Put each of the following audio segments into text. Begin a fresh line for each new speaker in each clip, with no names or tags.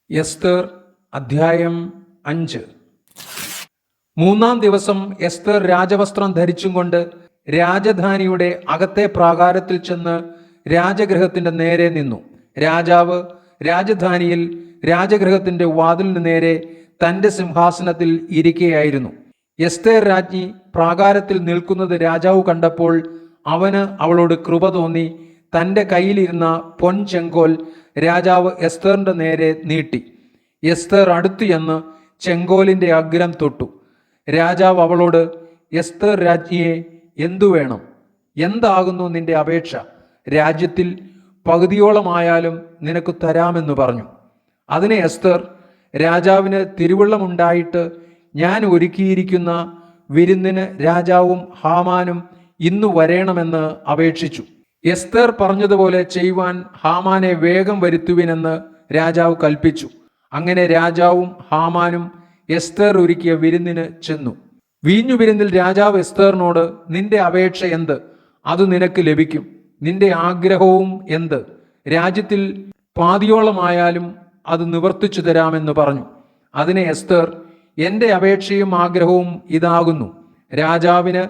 എസ്തർ അധ്യായം 5. 3-ാം ദിവസം എസ്തർ രാജവസ്ത്രം ധരിച്ചും കൊണ്ട് രാജധാനിയുടെ അകത്തെ പ്രാകാരത്തിൽ ചെന്ന് രാജഗൃഹത്തിന്റെ നേരെ നിന്നു. രാജാവ് രാജധാനിയിൽ രാജഗൃഹത്തിന്റെ വാതിലിന് നേരെ തന്റെ സിംഹാസനത്തിൽ ഇരിക്കുകയായിരുന്നു. എസ്തേർ രാജ്ഞി പ്രാകാരത്തിൽ നിൽക്കുന്നത് രാജാവ് കണ്ടപ്പോൾ അവന് അവളോട് കൃപ തോന്നി തൻ്റെ കയ്യിലിരുന്ന പൊൻചെങ്കോൽ രാജാവ് എസ്തറിന്റെ നേരെ നീട്ടി. എസ്തർ അടുത്തു ചെന്ന് ചെങ്കോലിന്റെ അഗ്രം തൊട്ടു. രാജാവ് അവളോട്, എസ്തർ രാജ്ഞിയെ, എന്തു വേണം? എന്താകുന്നു നിന്റെ അപേക്ഷ? രാജ്യത്തിൽ പകുതിയോളമായാലും നിനക്ക് തരാമെന്ന് പറഞ്ഞു. അതിന് എസ്തർ, രാജാവിന് തിരുവുള്ളമുണ്ടായിട്ട് ഞാൻ ഒരുക്കിയിരിക്കുന്ന വിരുന്നിന് രാജാവും ഹാമാനും ഇന്നു വരേണമെന്ന് അപേക്ഷിച്ചു. എസ്തർ പറഞ്ഞതുപോലെ ചെയ്യുവാൻ ഹാമാനെ വേഗം വരുത്തുവിനെന്ന് രാജാവ് കൽപ്പിച്ചു. അങ്ങനെ രാജാവും ഹാമാനും എസ്തർ ഒരുക്കിയ വിരുന്നിന് ചെന്നു. വീഞ്ഞു വിരുന്നിൽ രാജാവ് എസ്തറിനോട്, നിന്റെ അപേക്ഷ എന്ത്? അത് നിനക്ക് ലഭിക്കും. നിന്റെ ആഗ്രഹവും എന്ത്? രാജ്യത്തിൽ പാതിയോളമായാലും അത് നിവർത്തിച്ചു തരാമെന്ന് പറഞ്ഞു. അതിന് എസ്തർ, എൻ്റെ അപേക്ഷയും ആഗ്രഹവും ഇതാകുന്നു. രാജാവിന്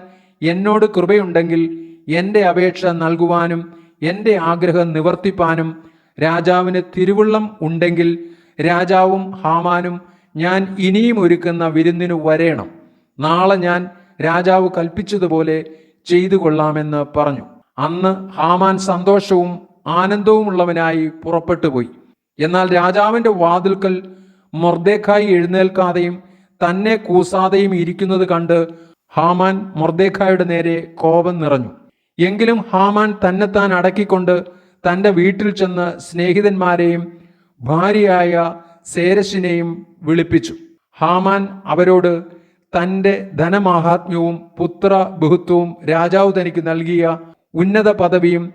എന്നോട് കൃപയുണ്ടെങ്കിൽ എൻ്റെ അപേക്ഷ നൽകുവാനും എൻ്റെ ആഗ്രഹം നിവർത്തിപ്പാനും രാജാവിന് തിരുവുള്ളം ഉണ്ടെങ്കിൽ രാജാവും ഹാമാനും ഞാൻ ഇനിയും ഒരുക്കുന്ന വിരുന്നിന് വരേണം. നാളെ ഞാൻ രാജാവ് കൽപ്പിച്ചതുപോലെ ചെയ്തു കൊള്ളാമെന്ന് പറഞ്ഞു. അന്ന് ഹാമാൻ സന്തോഷവും ആനന്ദവും ഉള്ളവനായി പുറപ്പെട്ടു പോയി. എന്നാൽ രാജാവിൻ്റെ വാതിൽക്കൽ മൊർദെഖായി എഴുന്നേൽക്കാതെയും തന്നെ കൂസാതെയും ഇരിക്കുന്നത് കണ്ട് ഹാമാൻ മൊർദെഖായിയുടെ നേരെ കോപം നിറഞ്ഞു. എങ്കിലും ഹാമാൻ തന്നെത്താൻ അടക്കിക്കൊണ്ട് തൻ്റെ വീട്ടിൽ ചെന്ന് സ്നേഹിതന്മാരെയും ഭാര്യയായ സേരശിനെയും വിളിപ്പിച്ചു. ഹാമാൻ അവരോട് തൻ്റെ ധനമാഹാത്മ്യവും പുത്രബഹുത്വവും രാജാവ് തനിക്ക് നൽകിയ ഉന്നത പദവിയും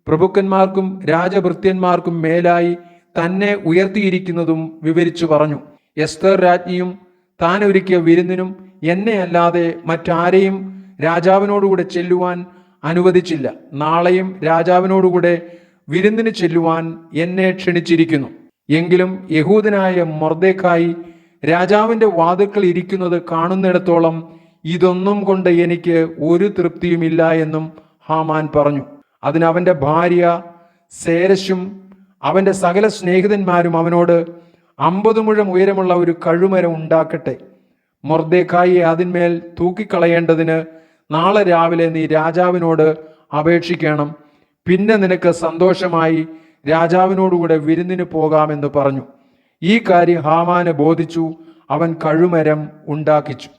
പ്രഭുക്കന്മാർക്കും രാജഭൃത്യന്മാർക്കും മേലായി തന്നെ ഉയർത്തിയിരിക്കുന്നതും വിവരിച്ചു പറഞ്ഞു. എസ്തർ രാജ്ഞിയും താൻ ഒരുക്കിയ വിരുന്നിനും എന്നെ അല്ലാതെ മറ്റാരെയും രാജാവിനോടുകൂടെ ചെല്ലുവാൻ അനുവദിച്ചില്ല. നാളെയും രാജാവിനോടുകൂടെ വിരുന്നിന് ചെല്ലുവാൻ എന്നെ ക്ഷണിച്ചിരിക്കുന്നു. എങ്കിലും യഹൂദനായ മൊർദെഖായി രാജാവിൻ്റെ വാതിൽക്കൽ ഇരിക്കുന്നത് കാണുന്നിടത്തോളം ഇതൊന്നും കൊണ്ട് എനിക്ക് ഒരു തൃപ്തിയുമില്ല എന്നും ഹാമാൻ പറഞ്ഞു. അതിന് അവൻ്റെ ഭാര്യ സേരശും അവൻ്റെ സകല സ്നേഹിതന്മാരും അവനോട് 50 മുഴം ഉയരമുള്ള ഒരു കഴുമരം ഉണ്ടാക്കട്ടെ. മൊർദെഖായിയെ അതിന്മേൽ തൂക്കിക്കളയേണ്ടതിന് നാളെ രാവിലെ നീ രാജാവിനോട് അപേക്ഷിക്കണം. പിന്നെ നിനക്ക് സന്തോഷമായി രാജാവിനോടുകൂടെ വിരുന്നിന് പോകാമെന്ന് പറഞ്ഞു. ഈ കാര്യം ഹാമാന് ബോധിച്ചു. അവൻ കഴുമരം ഉണ്ടാക്കിച്ചു.